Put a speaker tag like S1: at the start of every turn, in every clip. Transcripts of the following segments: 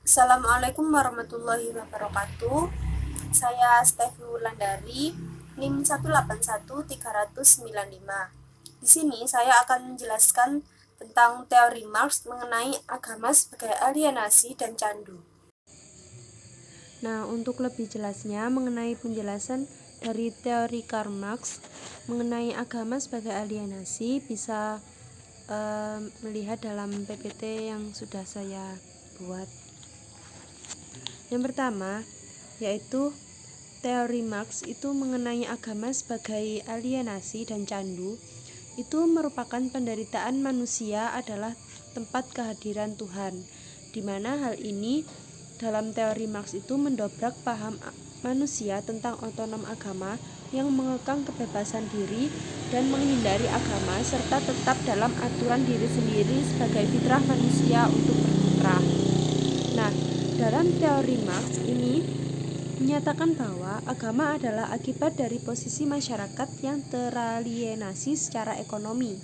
S1: Assalamualaikum warahmatullahi wabarakatuh. Saya Stefi Wulandari, NIM 1813095. Di sini saya akan menjelaskan tentang teori Marx mengenai agama sebagai alienasi dan candu. Nah, untuk lebih jelasnya mengenai penjelasan dari teori Karl Marx mengenai agama sebagai alienasi bisa melihat dalam PPT yang sudah saya buat. Yang pertama yaitu teori Marx itu mengenai agama sebagai alienasi dan candu. Itu merupakan penderitaan manusia adalah tempat kehadiran Tuhan, di mana hal ini dalam teori Marx itu mendobrak paham manusia tentang otonom agama yang mengekang kebebasan diri dan menghindari agama serta tetap dalam aturan diri sendiri sebagai fitrah manusia untuk berfitrah. Nah, dalam teori Marx ini menyatakan bahwa agama adalah akibat dari posisi masyarakat yang teralienasi secara ekonomi,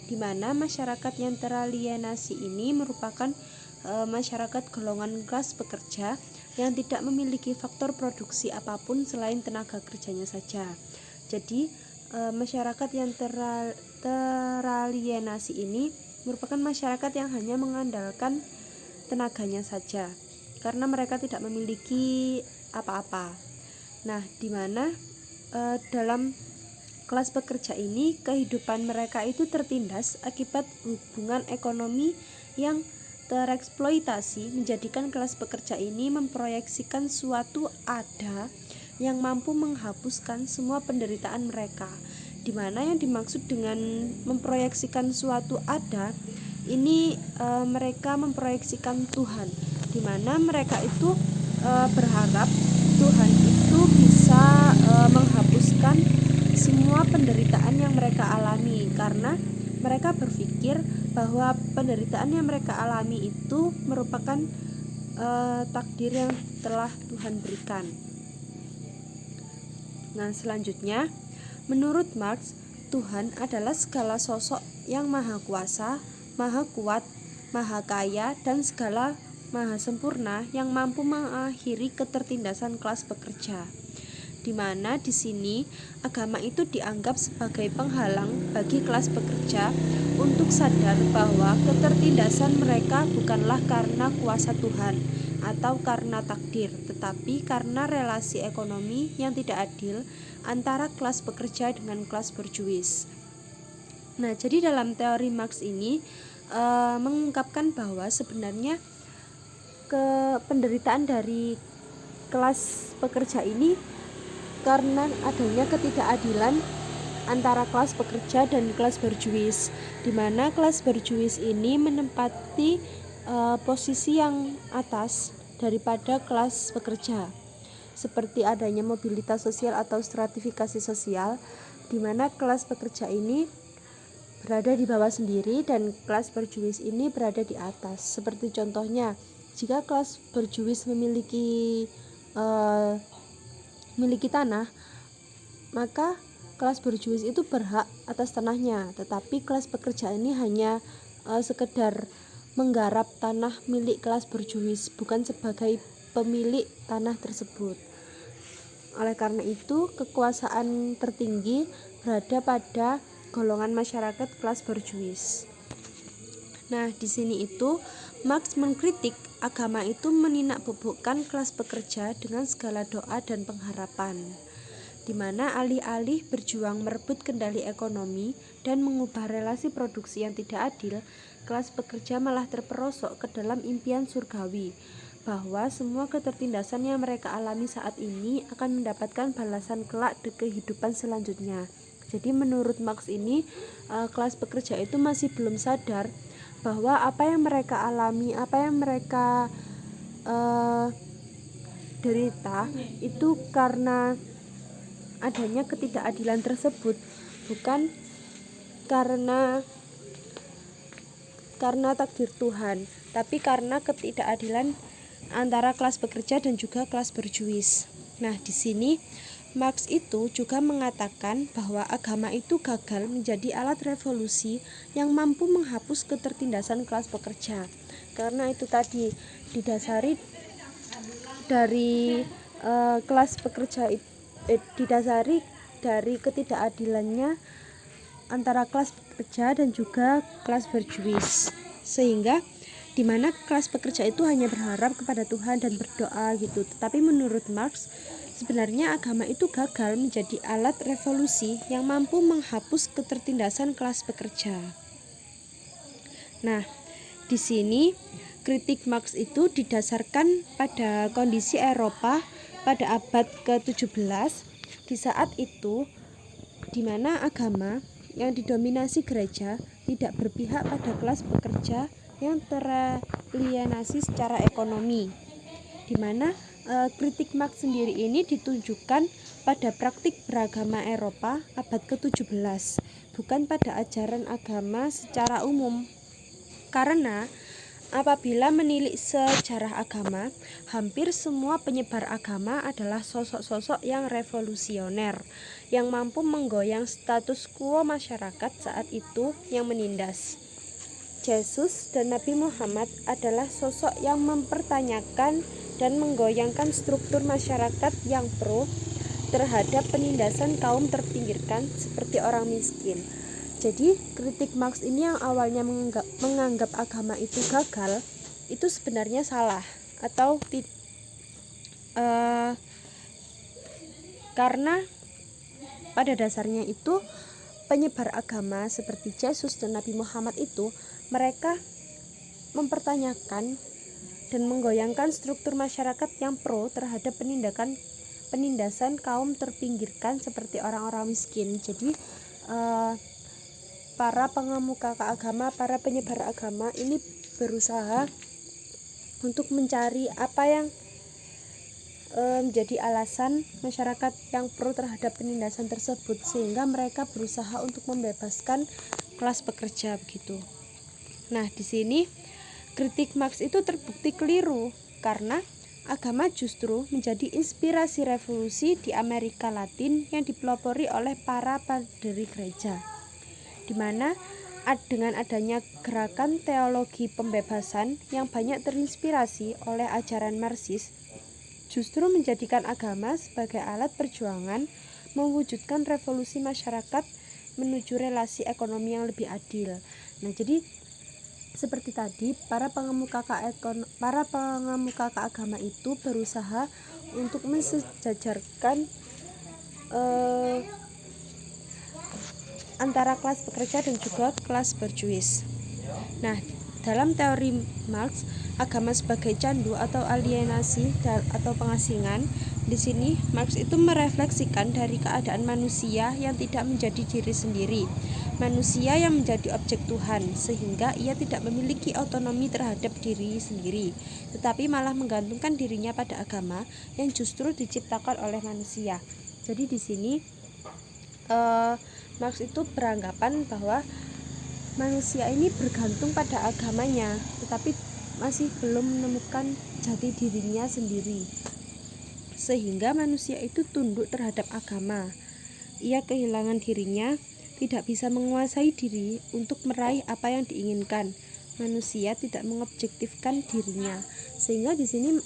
S1: di mana masyarakat yang teralienasi ini merupakan masyarakat golongan kelas pekerja yang tidak memiliki faktor produksi apapun selain tenaga kerjanya saja. Jadi masyarakat yang teralienasi ini merupakan masyarakat yang hanya mengandalkan tenaganya saja, karena mereka tidak memiliki apa-apa. Nah, di mana dalam kelas pekerja ini kehidupan mereka itu tertindas akibat hubungan ekonomi yang tereksploitasi, menjadikan kelas pekerja ini memproyeksikan suatu ada yang mampu menghapuskan semua penderitaan mereka. Di mana yang dimaksud dengan memproyeksikan suatu ada ini mereka memproyeksikan Tuhan, di mana mereka itu berharap Tuhan itu bisa menghapuskan semua penderitaan yang mereka alami, karena mereka berpikir bahwa penderitaan yang mereka alami itu merupakan takdir yang telah Tuhan berikan. Nah, selanjutnya menurut Marx, Tuhan adalah segala sosok yang maha kuasa, maha kuat, maha kaya, dan segala maha sempurna yang mampu mengakhiri ketertindasan kelas pekerja. Di mana di sini agama itu dianggap sebagai penghalang bagi kelas pekerja untuk sadar bahwa ketertindasan mereka bukanlah karena kuasa Tuhan atau karena takdir, tetapi karena relasi ekonomi yang tidak adil antara kelas pekerja dengan kelas berjuis. Nah, jadi dalam teori Marx ini mengungkapkan bahwa sebenarnya penderitaan dari kelas pekerja ini karena adanya ketidakadilan antara kelas pekerja dan kelas berjuis, di mana kelas berjuis ini menempati posisi yang atas daripada kelas pekerja, seperti adanya mobilitas sosial atau stratifikasi sosial, di mana kelas pekerja ini berada di bawah sendiri dan kelas berjuis ini berada di atas. Seperti contohnya, jika kelas berjuis memiliki tanah, maka kelas berjuis itu berhak atas tanahnya, tetapi kelas pekerja ini hanya sekedar menggarap tanah milik kelas berjuis, bukan sebagai pemilik tanah tersebut. Oleh karena itu, kekuasaan tertinggi berada pada golongan masyarakat kelas berjuis. Nah, di sini itu Marx mengkritik agama itu meninakbobokkan kelas pekerja dengan segala doa dan pengharapan, di mana alih-alih berjuang merebut kendali ekonomi dan mengubah relasi produksi yang tidak adil, kelas pekerja malah terperosok ke dalam impian surgawi, bahwa semua ketertindasan yang mereka alami saat ini akan mendapatkan balasan kelak di kehidupan selanjutnya. Jadi menurut Marx ini kelas pekerja itu masih belum sadar bahwa apa yang mereka alami, apa yang mereka derita itu karena adanya ketidakadilan tersebut, bukan karena takdir Tuhan, tapi karena ketidakadilan antara kelas pekerja dan juga kelas berjuis. Nah, di sini Marx itu juga mengatakan bahwa agama itu gagal menjadi alat revolusi yang mampu menghapus ketertindasan kelas pekerja, karena itu tadi didasari dari kelas pekerja didasari dari ketidakadilannya antara kelas pekerja dan juga kelas berjuis, sehingga dimana kelas pekerja itu hanya berharap kepada Tuhan dan berdoa gitu. Tetapi menurut Marx, sebenarnya agama itu gagal menjadi alat revolusi yang mampu menghapus ketertindasan kelas pekerja. Nah, di sini kritik Marx itu didasarkan pada kondisi Eropa pada abad ke-17. Di saat itu, di mana agama yang didominasi gereja tidak berpihak pada kelas pekerja yang teralienasi secara ekonomi, di mana kritik Marx sendiri ini ditunjukkan pada praktik beragama Eropa abad ke-17, bukan pada ajaran agama secara umum. Karena apabila menilik sejarah agama, hampir semua penyebar agama adalah sosok-sosok yang revolusioner, yang mampu menggoyang status quo masyarakat saat itu yang menindas. Yesus dan Nabi Muhammad adalah sosok yang mempertanyakan dan menggoyangkan struktur masyarakat yang pro terhadap penindasan kaum terpinggirkan seperti orang miskin. Jadi kritik Marx ini yang awalnya menganggap agama itu gagal, itu sebenarnya salah, atau karena pada dasarnya itu penyebar agama seperti Yesus dan Nabi Muhammad itu mereka mempertanyakan dan menggoyangkan struktur masyarakat yang pro terhadap penindasan kaum terpinggirkan seperti orang-orang miskin. Jadi para pengemuka agama, para penyebar agama ini berusaha untuk mencari apa yang menjadi alasan masyarakat yang pro terhadap penindasan tersebut, sehingga mereka berusaha untuk membebaskan kelas pekerja begitu. Nah, di sini kritik Marx itu terbukti keliru karena agama justru menjadi inspirasi revolusi di Amerika Latin yang dipelopori oleh para paderi gereja, di mana dengan adanya gerakan teologi pembebasan yang banyak terinspirasi oleh ajaran Marxis, justru menjadikan agama sebagai alat perjuangan mewujudkan revolusi masyarakat menuju relasi ekonomi yang lebih adil. Nah, jadi seperti tadi, para pengemuka agama itu berusaha untuk mensejajarkan antara kelas pekerja dan juga kelas berjuis. Nah, dalam teori Marx, agama sebagai candu atau alienasi atau pengasingan, di sini Marx itu merefleksikan dari keadaan manusia yang tidak menjadi diri sendiri, manusia yang menjadi objek Tuhan, sehingga ia tidak memiliki otonomi terhadap diri sendiri, tetapi malah menggantungkan dirinya pada agama yang justru diciptakan oleh manusia. Jadi di sini Marx itu beranggapan bahwa manusia ini bergantung pada agamanya, tetapi masih belum menemukan jati dirinya sendiri, sehingga manusia itu tunduk terhadap agama. Ia kehilangan dirinya, tidak bisa menguasai diri untuk meraih apa yang diinginkan. Manusia tidak mengobjektifkan dirinya, sehingga di sini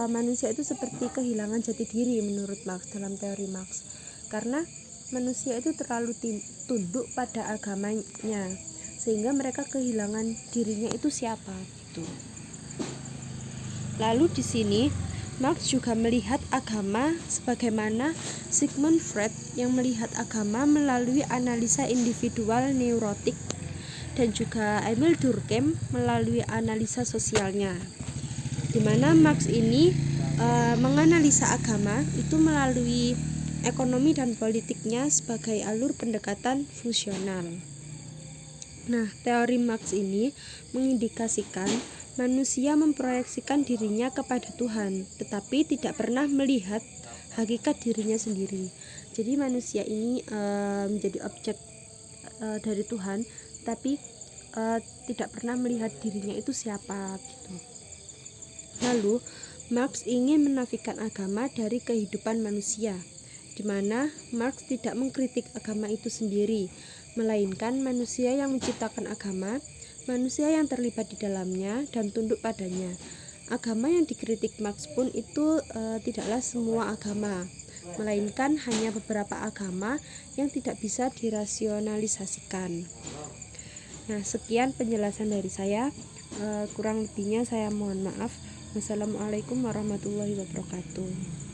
S1: manusia itu seperti kehilangan jati diri menurut Marx dalam teori Marx, karena manusia itu terlalu tunduk pada agamanya, sehingga mereka kehilangan dirinya itu siapa gitu. Lalu di sini Marx juga melihat agama sebagaimana Sigmund Freud yang melihat agama melalui analisa individual neurotik, dan juga Emil Durkheim melalui analisa sosialnya, di mana Marx ini menganalisa agama itu melalui ekonomi dan politiknya sebagai alur pendekatan fungsional. Nah, teori Marx ini mengindikasikan manusia memproyeksikan dirinya kepada Tuhan, tetapi tidak pernah melihat hakikat dirinya sendiri. Jadi manusia ini menjadi objek dari Tuhan, tapi tidak pernah melihat dirinya itu siapa gitu. Lalu Marx ingin menafikan agama dari kehidupan manusia, di mana Marx tidak mengkritik agama itu sendiri, melainkan manusia yang menciptakan agama, manusia yang terlibat di dalamnya dan tunduk padanya. Agama yang dikritik Marx pun itu tidaklah semua agama, melainkan hanya beberapa agama yang tidak bisa dirasionalisasikan. Nah, sekian penjelasan dari saya. Kurang lebihnya saya mohon maaf. Wassalamualaikum warahmatullahi wabarakatuh.